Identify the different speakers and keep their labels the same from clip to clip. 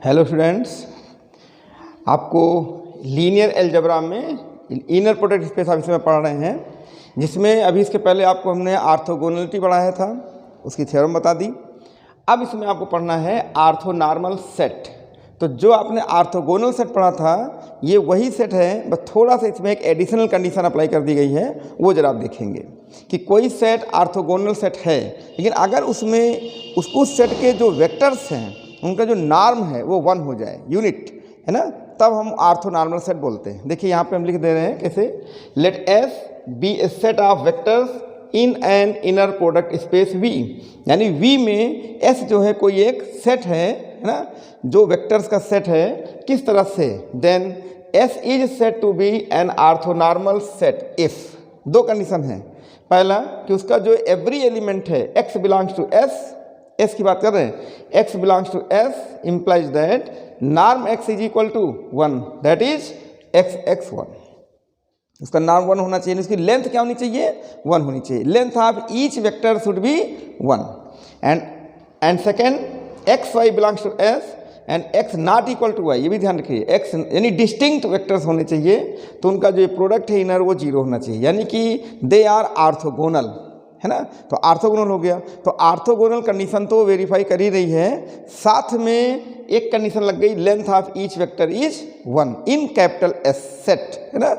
Speaker 1: Hello students, आपको linear algebra में inner product space आप इसमें पढ़ रहे हैं, जिसमें अभी इसके पहले आपको हमने आर्थोगोनलिटी पढ़ाया था, उसकी थ्योरम बता दी। अब इसमें आपको पढ़ना है आर्थोनॉर्मल सेट। तो जो आपने आर्थोगोनल सेट पढ़ा था ये वही सेट है, बस थोड़ा सा इसमें एक एडिशनल कंडीशन अप्लाई कर दी गई है। वो जरा आप देखेंगे कि कोई सेट आर्थोगोनल सेट है, लेकिन अगर उसमें उस सेट के जो वेक्टर्स हैं उनका जो नॉर्म है वो 1 हो जाए, यूनिट है ना, तब हम आर्थोनॉर्मल सेट बोलते हैं। देखिए यहाँ पे हम लिख दे रहे हैं कैसे, let S be a set of vectors in an inner product space V, यानी वी में एस जो है कोई एक सेट है ना, जो वेक्टर्स का सेट है। किस तरह से, then S is set to be an orthonormal set if दो कंडीशन है। पहला कि उसका जो एवरी एलिमेंट है एक्स बिलोंग्स टू एस की बात कर रहे हैं, x बिलोंग्स to s implies that norm x is equal to 1, that is x1। उसका नॉर्म 1 होना चाहिए, उसकी लेंथ क्या होनी चाहिए, 1 होनी चाहिए। Length of each vector should be 1 and second xy belongs to s and x not equal to y। ये भी ध्यान रखिए, x यानी डिस्टिंक्ट वेक्टर्स होने चाहिए, तो उनका जो प्रोडक्ट है इनर वो 0 होना चाहिए, यानी कि दे आर आर्थोगोनल, है ना। तो आर्थोगोनल हो गया। तो आर्थोगोनल कंडीशन तो वेरीफाई कर ही रही है, साथ में एक कंडीशन लग गई, length of each vector is 1 in capital S set, है ना।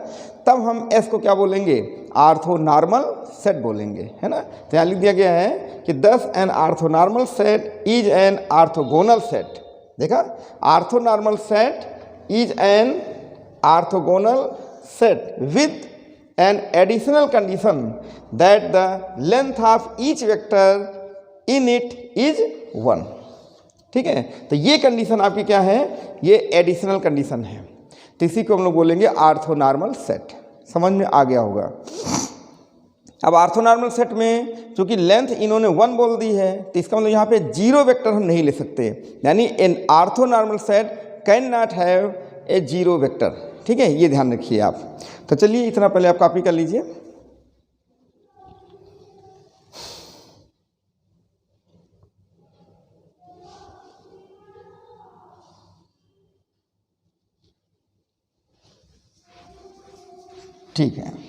Speaker 1: तब हम S को क्या बोलेंगे, आर्थोनॉर्मल सेट बोलेंगे, है ना। तो यहाँ लिख दिया गया है कि this an orthonormal set is an orthogonal set. देखा, orthonormal set is an orthogonal set with an additional condition that the length of each vector in it is 1। ठीक है, तो ये कंडीशन आपकी क्या है, ये एडिशनल कंडीशन है। तो इसी को हम लोग बोलेंगे आर्थोनॉर्मल सेट। समझ में आ गया होगा। अब आर्थोनॉर्मल सेट में चूंकि लेंथ इन्होंने 1 बोल दी है, तो इसका मतलब यहाँ पे 0 वेक्टर हम नहीं ले सकते, यानी an orthonormal set can not have a 0 vector. ठीक है, ये ध्यान रखिए आप। तो चलिए इतना पहले आप कॉपी कर लीजिए। ठीक है,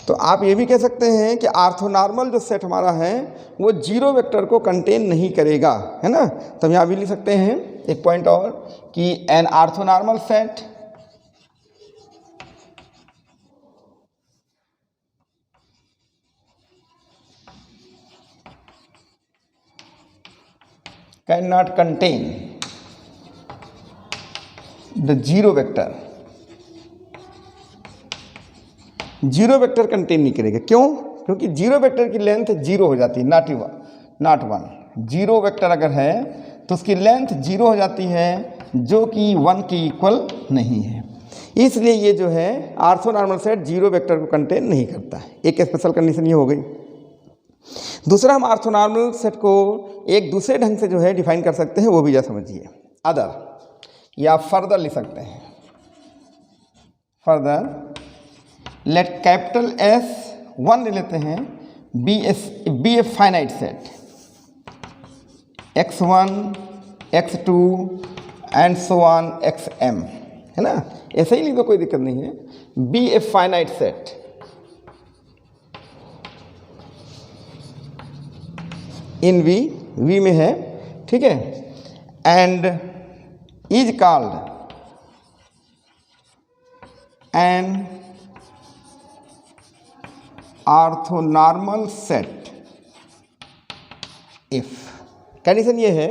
Speaker 1: तो आप ये भी कह सकते हैं कि आर्थोनॉर्मल जो सेट हमारा है वो 0 वेक्टर को कंटेन नहीं करेगा, है ना। तो हम यहाँ भी लिख सकते हैं एक पॉइंट और कि an orthonormal set can not contain the 0 vector. 0 vector contain नहीं करेगा, क्यों? क्योंकि 0 वेक्टर की लेंथ 0 हो जाती है, नॉट 1। 0 वेक्टर अगर है तो उसकी लेंथ 0 हो जाती है, जो कि 1 के इक्वल नहीं है। इसलिए ये जो है आर्थोनॉर्मल सेट 0 वेक्टर को कंटेन नहीं करता है। एक स्पेशल कंडीशन ये हो गई। दूसरा, हम आर्थोनॉर्मल सेट को एक दूसरे ढंग से जो है डिफाइन कर सकते हैं, वो भी जरा समझिए। अदर या फर्दर लिख सकते हैं। फर्दर लेट कैपिटल S 1 ले लेते हैं, be a finite set x1 x2 and so on xm, है ना। ऐसे ही लिख दो, कोई दिक्कत नहीं है। Be a finite set in V में है, ठीक है, and is called an orthonormal set if. Condition ये है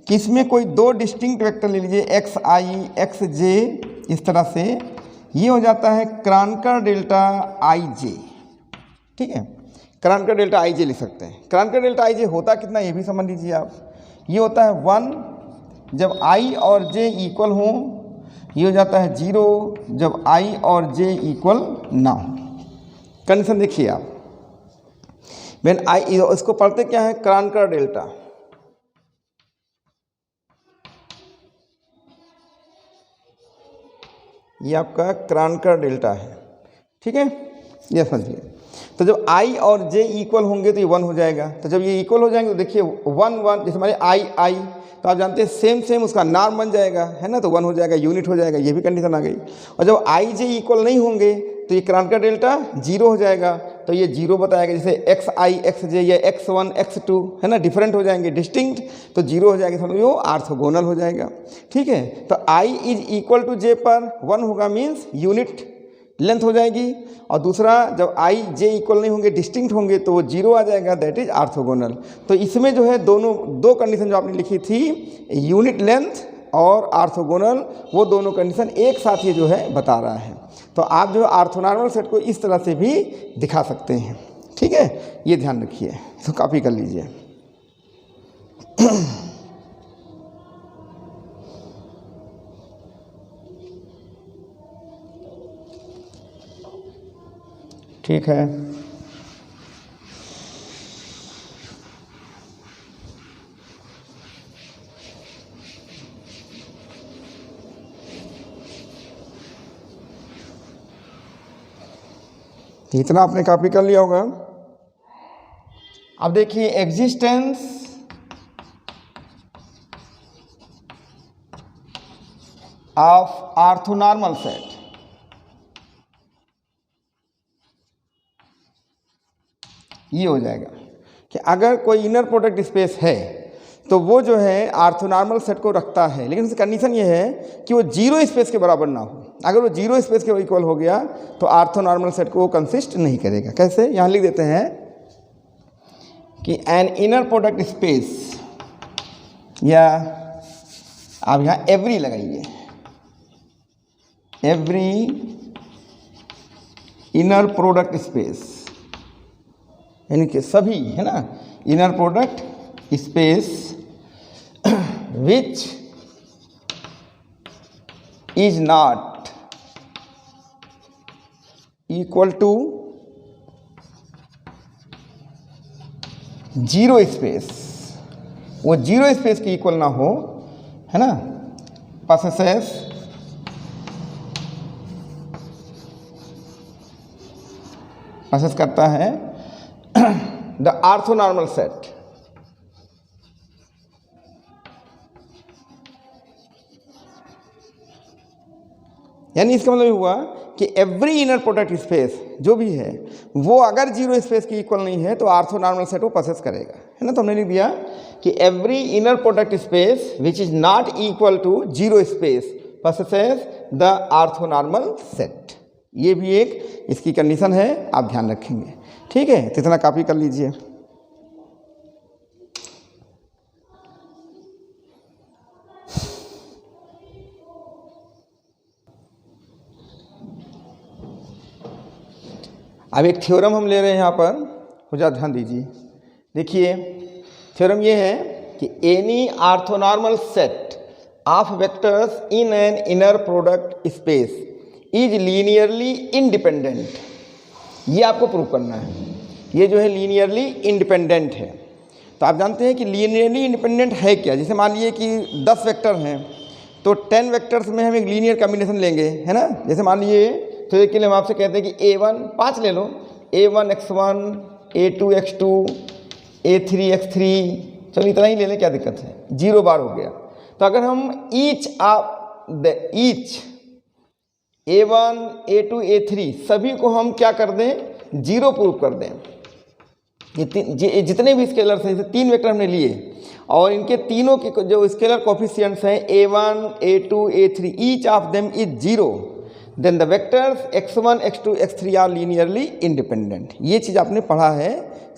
Speaker 1: कि इसमें कोई 2 डिस्टिंक्ट वेक्टर ले लीजिए, xi xj, इस तरह से ये हो जाता है क्रांकर डेल्टा ij। ठीक है, क्रांकर डेल्टा ij लिख सकते हैं। क्रांकर डेल्टा ij होता कितना ये भी समझ लीजिए आप। ये होता है 1 जब i और j इक्वल हों, ये हो जाता है 0 जब i और j इक्वल ना हो। कंडीशन देखिए आप, व्हेन आई, इसको पढ़ते क्या है, क्रानकर डेल्टा। ये आपका क्रानकर डेल्टा है, ठीक है, ये समझिए। तो जब आई और जे इक्वल होंगे तो ये 1 हो जाएगा। तो जब ये इक्वल हो जाएंगे तो देखिए 1 1, जैसे हमारे आई तो आप जानते हैं सेम उसका नार्म बन जाएगा, है ना, तो 1 हो जाएगा, यूनिट हो जाएगा, ये भी कंडीशन आ गई। और जब आई जे इक्वल नहीं होंगे तो ये क्रानकर डेल्टा 0 हो जाएगा, तो ये 0 बताएगा। जैसे एक्स आई एक्स जे या x1 x2, है ना, डिफरेंट हो जाएंगे, डिस्टिंक्ट, तो 0 हो जाएगा, समझो आर्थोगोनल हो जाएगा, ठीक है। तो आई इज इक्वल टू जे पर 1 होगा, मीन्स यूनिट लेंथ हो जाएगी। और दूसरा, जब आई जे इक्वल नहीं होंगे, डिस्टिंक्ट होंगे, तो वो 0 आ जाएगा, दैट इज आर्थोगोनल। तो इसमें जो है दो कंडीशन जो आपने लिखी थी, यूनिट लेंथ और आर्थोगोनल, वो दोनों कंडीशन एक साथ ये जो है बता रहा है। तो आप जो आर्थोनॉर्मल सेट को इस तरह से भी दिखा सकते हैं, ठीक है, ये ध्यान रखिए, तो कॉपी कर लीजिए। ठीक है, इतना आपने कॉपी कर लिया होगा। अब देखिए एग्जिस्टेंस ऑफ आर्थोनॉर्मल सेट। ये हो जाएगा कि अगर कोई इनर प्रोडक्ट स्पेस है तो वो जो है आर्थोनॉर्मल सेट को रखता है, लेकिन उसकी कंडीशन ये है कि वो 0 स्पेस के बराबर ना हो। अगर वो 0 स्पेस के इक्वल हो गया तो आर्थोनॉर्मल सेट को वो कंसिस्ट नहीं करेगा। कैसे, यहाँ लिख देते हैं कि एन इनर प्रोडक्ट स्पेस, या आप यहाँ एवरी लगाइए, एवरी इनर प्रोडक्ट स्पेस, यानी कि सभी, है ना, inner product space which is not equal to 0 space, वो 0 स्पेस के इक्वल ना हो, है ना, पसेस करता है द आर्थोनॉर्मल सेट। यानी इसका मतलब हुआ कि एवरी इनर प्रोडक्ट स्पेस जो भी है वो अगर 0 स्पेस की इक्वल नहीं है तो आर्थोनॉर्मल सेट को पसेस करेगा, है ना। तो हमने लिख दिया कि every inner product space which is not equal to 0 space possesses the orthonormal set. ये भी एक इसकी कंडीशन है, आप ध्यान रखेंगे, ठीक है। तो इतना कॉपी कर लीजिए। अब एक थ्योरम हम ले रहे हैं यहाँ पर, हो जा ध्यान दीजिए। देखिए थ्योरम ये है कि any orthonormal set of vectors in an inner product space is linearly independent. ये आपको प्रूव करना है, ये जो है लीनियरली इंडिपेंडेंट है। तो आप जानते हैं कि लीनियरली इंडिपेंडेंट है क्या। जैसे मान लीजिए कि 10 वेक्टर हैं तो 10 वेक्टर्स में हम एक लीनियर कॉम्बिनेशन लेंगे, है ना। जैसे मान लीजिए तो एक के लिए हम आपसे कहते हैं कि A1 5 ले लो, A1 x1, A2 x2, A3 x3, चलो इतना ही ले लें, क्या दिक्कत है, 0 बार हो गया। तो अगर हम ईच A1, A2, A3 सभी को हम क्या कर दें, 0 प्रूव कर दें। ये जितने भी स्केलर्स हैं, जैसे 3 वेक्टर हमने लिए और इनके तीनों के जो स्केलर कोफिशिएंट्स हैं A1, A2, A3, each of them is 0, then the vectors x1, x2, x3 are linearly independent. ये चीज़ आपने पढ़ा है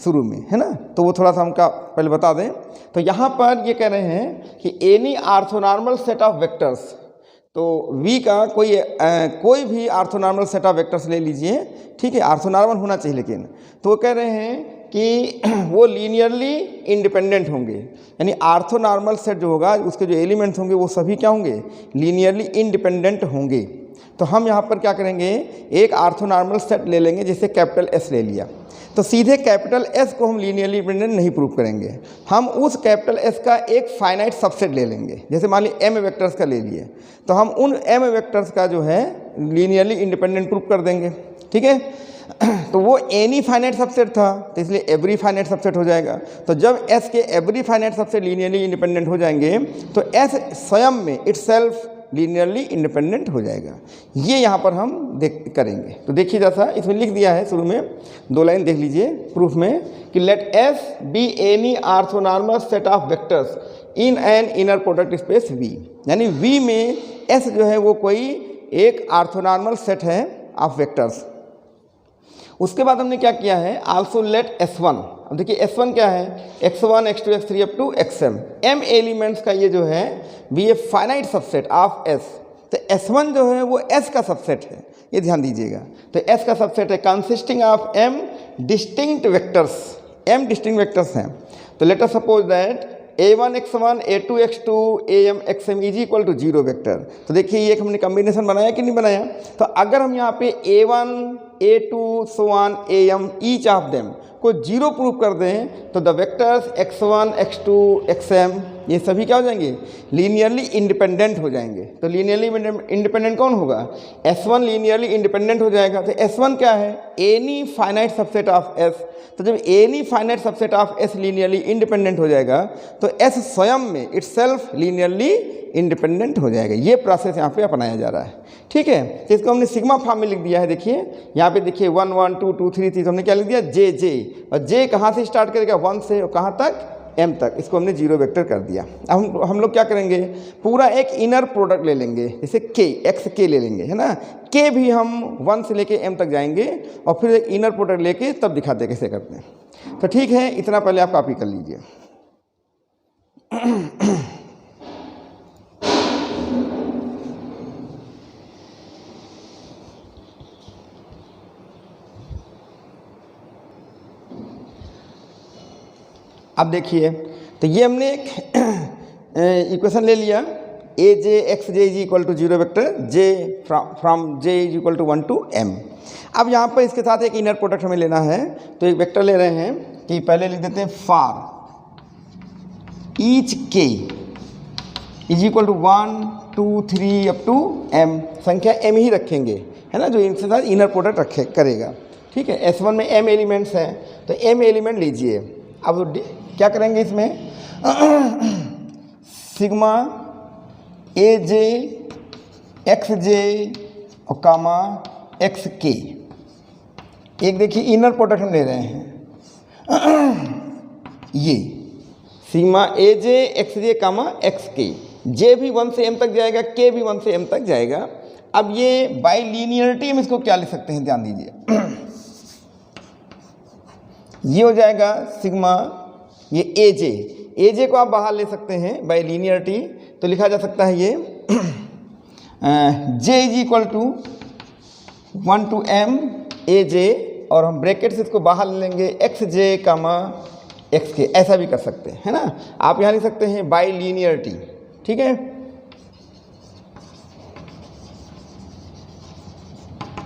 Speaker 1: शुरू में, है ना। तो वो थोड़ा सा हमका पहले बता दें। तो यहाँ पर ये कह रहे हैं कि any orthonormal set of vectors, तो V का कोई भी आर्थोनॉर्मल सेट ऑफ वेक्टर्स ले लीजिए, ठीक है, आर्थोनॉर्मल होना चाहिए लेकिन। तो वो कह रहे हैं कि वो लीनियरली इंडिपेंडेंट होंगे, यानी आर्थोनॉर्मल सेट जो होगा उसके जो एलिमेंट्स होंगे वो सभी क्या होंगे, लीनियरली इंडिपेंडेंट होंगे। तो हम यहाँ पर क्या करेंगे, एक आर्थोनॉर्मल सेट ले लेंगे जिसे कैपिटल एस ले लिया। तो सीधे कैपिटल एस को हम लीनियरली इंडिपेंडेंट नहीं प्रूव करेंगे, हम उस कैपिटल एस का एक फाइनाइट सबसेट ले लेंगे। जैसे मान ली एम वेक्टर्स का ले लिए, तो हम उन एम वेक्टर्स का जो है लीनियरली इंडिपेंडेंट प्रूव कर देंगे। ठीक है, तो वो एनी फाइनाइट सबसेट था, तो इसलिए एवरी फाइनाइट सबसेट हो जाएगा। तो जब एस के every finite subset linearly independent हो जाएंगे तो एस स्वयं में इटसेल्फ लीनियरली इंडिपेंडेंट हो जाएगा। ये यहाँ पर हम करेंगे। तो देखिए जैसा इसमें लिख दिया है शुरू में, 2 लाइन देख लीजिए प्रूफ में कि let S be any orthonormal set of vectors in an inner product space V, यानी वी में एस जो है वो कोई एक आर्थोनॉर्मल सेट है ऑफ वेक्टर्स। उसके बाद हमने क्या किया है, आल्सो लेट S1, अब देखिए S1 क्या है, x1 x2 x3 up to xm, m elements का ये जो है be a finite subset of S। तो S1 जो है वो S का सबसेट है, ये ध्यान दीजिएगा। तो S का सबसेट है consisting of m distinct vectors, m distinct vectors हैं। तो let us suppose that a1 x1 a2 x2 am xm is equal to 0 vector. तो देखिए ये एक हमने कॉम्बिनेशन बनाया कि नहीं बनाया। तो अगर हम यहाँ पे a1 a2 so on am each of them को 0 प्रूव कर दें तो the vectors x1 x2 xm ये सभी क्या हो जाएंगे, लीनियरली इंडिपेंडेंट हो जाएंगे। तो लीनियरली इंडिपेंडेंट कौन होगा, S1 लीनियरली इंडिपेंडेंट हो जाएगा। तो S1 क्या है, any finite subset of S। तो जब any finite subset of S linearly independent हो जाएगा तो S स्वयं में इटसेल्फ लीनियरली इंडिपेंडेंट हो जाएगा। ये प्रोसेस यहाँ पे अपनाया जा रहा है। ठीक है, तो इसको हमने सिग्मा फॉर्म में लिख दिया है। देखिए यहाँ पे देखिए 1 1 2 2 3 3, तो हमने क्या लिख दिया जे जे, और जे कहाँ से स्टार्ट करेगा, 1 से और कहाँ तक, m तक। इसको हमने 0 वेक्टर कर दिया। अब हम लोग क्या करेंगे, पूरा एक इनर प्रोडक्ट ले लेंगे, जैसे k x k ले लेंगे, है ना। k भी हम 1 से लेके m तक जाएंगे और फिर एक इनर प्रोडक्ट लेके तब दिखाते हैं कैसे करते हैं। तो ठीक है, इतना पहले आप कॉपी कर लीजिए। अब देखिए, तो ये हमने एक इक्वेशन ले लिया, a j x j is equal to 0 vector j from j is equal to 1 to m। अब यहाँ पर इसके साथ एक इनर प्रोडक्ट हमें लेना है, तो एक वेक्टर ले रहे हैं कि पहले लिख देते हैं for each k is equal to 1 2 3 up to m, संख्या m ही रखेंगे, है ना, जो इनके साथ इनर प्रोडक्ट करेगा। ठीक है, S1 में m एलिमेंट्स हैं, तो m एलिमेंट लीजिए। अब क्या करेंगे इसमें, सिग्मा ए जे एक्स जे और कामा एक्स के, एक देखिए इनर प्रोडक्ट हम ले रहे हैं, ये सिग्मा ए j x j comma x के, जे भी 1 से m तक जाएगा, के भी 1 से m तक जाएगा। अब ये बाई लीनियरिटी में इसको क्या लिख सकते हैं, ध्यान दीजिए, ये हो जाएगा सिग्मा ये ए जे को आप बाहर ले सकते हैं बाय लीनियरिटी, तो लिखा जा सकता है ये j is equal to 1 to m a j, और हम ब्रैकेट से इसको बाहर ले लेंगे एक्स जे कामा एक्स के, ऐसा भी कर सकते हैं, है ना। आप यहाँ लिख सकते हैं बाय लीनियरिटी। ठीक है,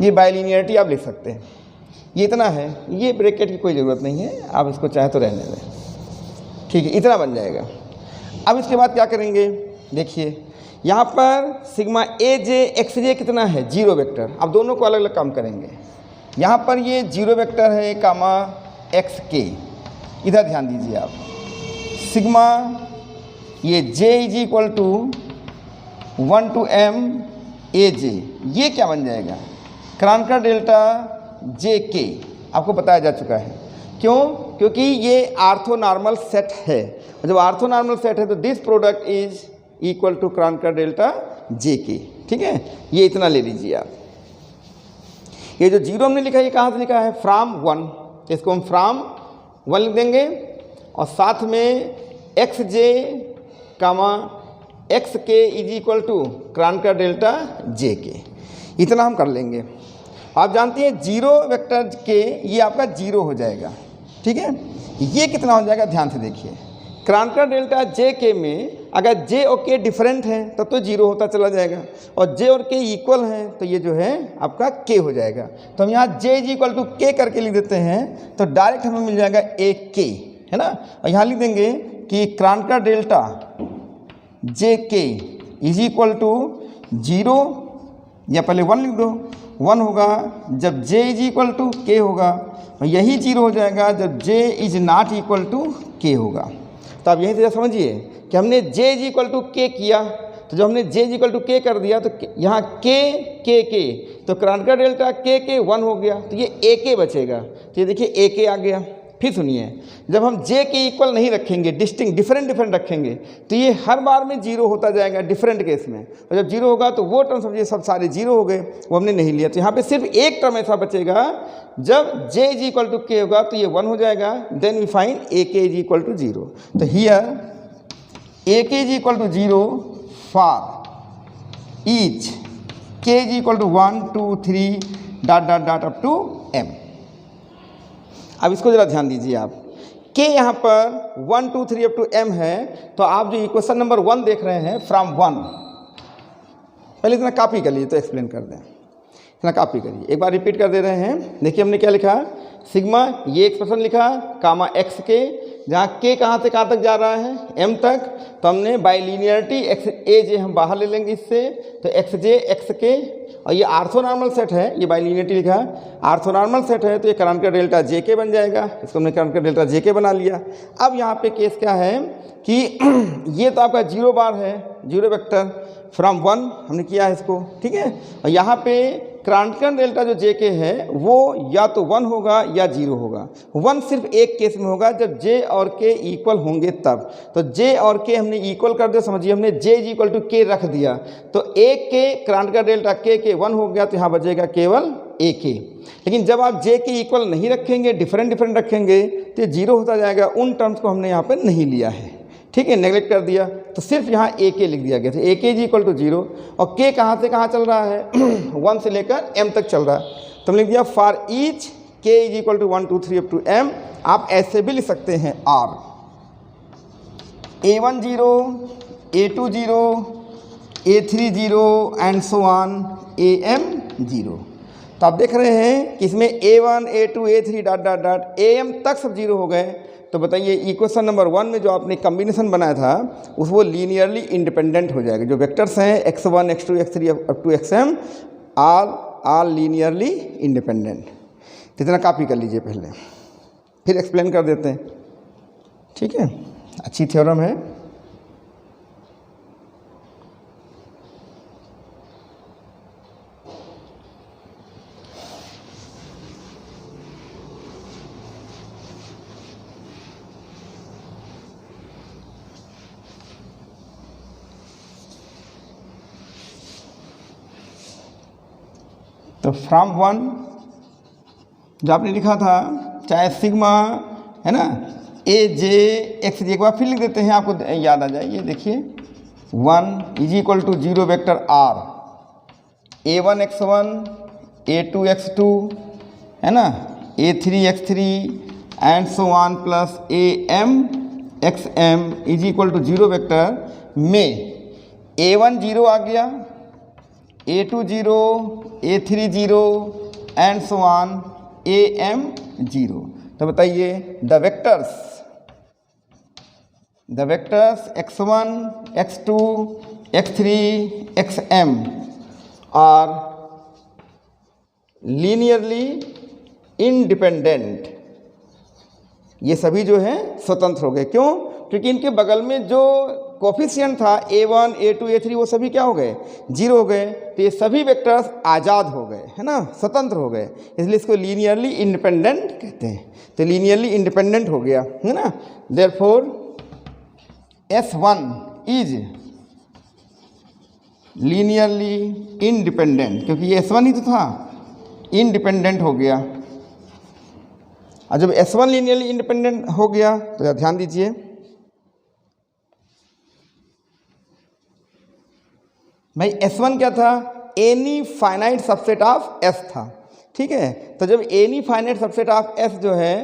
Speaker 1: ये बाय लीनियरिटी आप लिख सकते हैं। ये इतना है, ये ब्रैकेट की कोई ज़रूरत नहीं है, आप इसको चाहे तो रहने दें। ठीक है, इतना बन जाएगा। अब इसके बाद क्या करेंगे, देखिए यहाँ पर सिग्मा ए जे एक्स जे कितना है, 0 वेक्टर। अब दोनों को अलग अलग काम करेंगे। यहाँ पर ये 0 वेक्टर है कामा एक्स के, इधर ध्यान दीजिए आप, सिग्मा ये j is equal to 1 to m a j, ये क्या बन जाएगा, क्रांकर डेल्टा जे के, आपको बताया जा चुका है। क्यों, क्योंकि ये आर्थोनॉर्मल सेट है, जब आर्थोनॉर्मल सेट है तो this product is equal to Kronecker delta j k. ठीक है, ये इतना ले लीजिए आप। ये जो 0 हमने लिखा है, ये कहाँ से लिखा है, फ्रॉम 1, तो इसको हम फ्रॉम 1 लिख देंगे, और साथ में x j comma x k is equal to Kronecker delta j k, इतना हम कर लेंगे। आप जानते हैं 0 वेक्टर के ये आपका 0 हो जाएगा। ठीक है, ये कितना हो जाएगा, ध्यान से देखिए, क्रांकर डेल्टा जे के में अगर जे और के डिफरेंट हैं तब तो जीरो होता चला जाएगा, और जे और के इक्वल हैं तो ये जो है आपका के हो जाएगा। तो हम यहाँ जे इज इक्वल टू के करके लिख देते हैं, तो डायरेक्ट हमें मिल जाएगा ए के, है ना। और यहाँ लिख देंगे कि क्रांटका डेल्टा जे के इज इक्वल टू 0, या पहले 1 लिख दो, 1 होगा जब j is equal to k होगा, और यही 0 हो जाएगा जब j is not equal to k होगा। तो आप यहीं से समझिए कि हमने j इज इक्वल टू के किया, तो जब हमने j इज इक्वल टू के कर दिया तो यहाँ के तो क्रांटका डेल्टा के 1 हो गया, तो ये ए के बचेगा, तो ये देखिए ए के आ गया। फिर सुनिए, जब हम j के इक्वल नहीं रखेंगे, डिफरेंट रखेंगे, तो ये हर बार में 0 होता जाएगा डिफरेंट केस में, और जब 0 होगा तो वो टर्म समझिए सब सारे 0 हो गए, वो हमने नहीं लिया। तो यहाँ पे सिर्फ एक टर्म ऐसा बचेगा, जब j is equal to k होगा तो ये 1 हो जाएगा, then we find A k is equal to 0। तो here a k is equal to 0 for each k is equal to 1 2 3 dot up to m। अब इसको ज़रा ध्यान दीजिए आप, के यहाँ पर 1 2 3 अप टू m है, तो आप जो इक्वेशन नंबर 1 देख रहे हैं फ्रॉम 1, पहले इतना कॉपी कर लीजिए तो एक्सप्लेन कर दें, इतना कॉपी करिए, एक बार रिपीट कर दे रहे हैं। देखिए हमने क्या लिखा, सिग्मा ये एक्सप्रेशन लिखा कामा एक्स के, जहाँ के कहाँ से कहाँ तक जा रहा है m तक, तो हमने बाई लीनियरिटी एक्स ए जे हम बाहर ले लेंगे इससे, तो एक्स जे एक्स के, और ये आर्थोनॉर्मल सेट है, ये बाई लीनियरिटी लिखा है, आर्थोनॉर्मल सेट है तो ये क्रांटका डेल्टा जे के बन जाएगा, इसको हमने क्रांटका डेल्टा जे के बना लिया। अब यहाँ पे केस क्या है कि ये तो आपका 0 बार है, 0 वेक्टर फ्रॉम 1 हमने किया है इसको, ठीक है। और यहाँ पे क्रांटका डेल्टा जो जे के है वो या तो 1 होगा या 0 होगा। 1 सिर्फ एक केस में होगा जब जे और के इक्वल होंगे तब, तो जे और के हमने इक्वल कर दिया, समझिए हमने जे इज इक्वल टू के रख दिया, तो एक के क्रांटका डेल्टा के 1 हो गया, तो यहाँ बचेगा केवल ए के। लेकिन जब आप जे के इक्वल नहीं रखेंगे, डिफरेंट रखेंगे, तो ये 0 होता जाएगा। उन टर्म्स को हमने यहाँ पर नहीं लिया है, ठीक है, नेगलेक्ट कर दिया, तो सिर्फ यहाँ ए के लिख दिया गया था, ए के इज इक्वल टू 0, और के कहाँ से कहाँ चल रहा है 1 से लेकर m तक चल रहा है, तो हमने लिख दिया for each k is equal to 1 2 3 up to m। आप ऐसे भी लिख सकते हैं r a1 0 a2 0 a3 0 and so on am 0। तो आप देख रहे हैं कि इसमें a1 a2 a3 dot am तक सब 0 हो गए। तो बताइए इक्वेशन नंबर 1 में जो आपने कम्बिनेशन बनाया था उस वो लीनियरली इंडिपेंडेंट हो जाएगा। जो वेक्टर्स हैं x1 x2 x3 up to xm all linearly independent. कितना कॉपी कर लीजिए पहले, फिर एक्सप्लेन कर देते हैं, ठीक है, अच्छी थ्योरम है। तो फ्रॉम 1 जो आपने लिखा था, चाहे सिग्मा है ना ए जे एक्स जे, एक बार फिर लिख देते हैं आपको याद आ जाए। ये देखिए 1 is equal to 0 vector or a1 x1 a2 x2 है ना a3 x3 and so on plus am xm is equal to 0 vector में a1 0 आ गया, a2 0 a3 0 and so on am 0। तो बताइए the vectors x1 x2 x3 xm are linearly independent. ये सभी जो हैं स्वतंत्र हो गए, क्यों? क्योंकि इनके बगल में जो कोफिशिएंट था a1 a2 a3 वो सभी क्या हो गए 0 हो गए, तो ये सभी वेक्टर्स आज़ाद हो गए, है ना, स्वतंत्र हो गए, इसलिए इसको लीनियरली इंडिपेंडेंट कहते हैं। तो लीनियरली इंडिपेंडेंट हो गया, है ना। Therefore S1 is linearly independent, क्योंकि ये S1 ही तो था, इंडिपेंडेंट हो गया। और जब S1 लीनियरली इंडिपेंडेंट हो गया तो ध्यान दीजिए, भाई S1 क्या था, any finite subset of S था, ठीक है। तो जब any finite subset of S जो है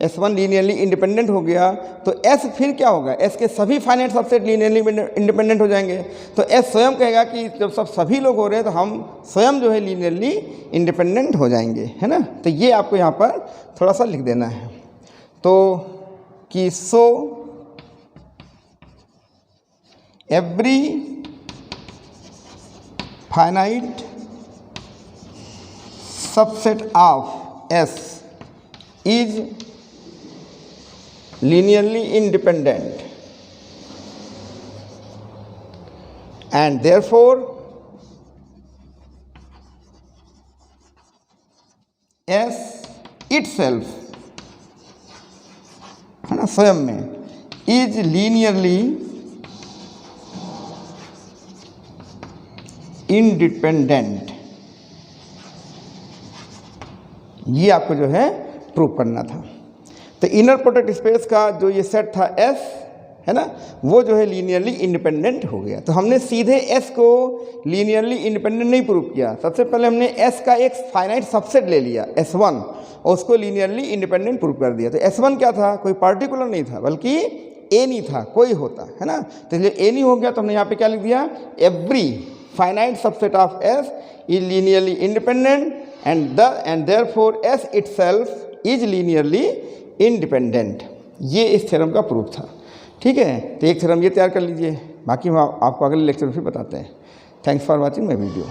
Speaker 1: S1 लीनियरली इंडिपेंडेंट हो गया तो S फिर क्या होगा, S के सभी फाइनाइट सबसेट लीनियरली इंडिपेंडेंट हो जाएंगे। तो S स्वयं कहेगा कि जब सभी लोग हो रहे हैं तो हम स्वयं जो है लीनियरली इंडिपेंडेंट हो जाएंगे, है ना। तो ये आपको यहाँ पर थोड़ा सा लिख देना है। तो कि so every finite subset of S is linearly independent and therefore S itself, है ना, स्वयं में is linearly independent। ये आपको जो है प्रूव करना था। तो इनर प्रोडक्ट स्पेस का जो ये सेट था S, है ना, वो जो है लीनियरली इंडिपेंडेंट हो गया। तो हमने सीधे S को लीनियरली इंडिपेंडेंट नहीं प्रूव किया, सबसे पहले हमने S का एक फाइनाइट सबसेट ले लिया S1 और उसको लीनियरली इंडिपेंडेंट प्रूव कर दिया। तो S1 क्या था, कोई पार्टिकुलर नहीं था बल्कि A नहीं था, कोई होता, है ना। तो इसलिए A नहीं हो गया तो हमने यहाँ पे क्या लिख दिया, every finite subset of S is linearly independent and therefore S itself is linearly independent। ये इस थ्योरम का प्रूफ था। ठीक है, तो एक थ्योरम ये तैयार कर लीजिए, बाकी हम आपको अगले लेक्चर में फिर बताते हैं। Thanks for watching my video.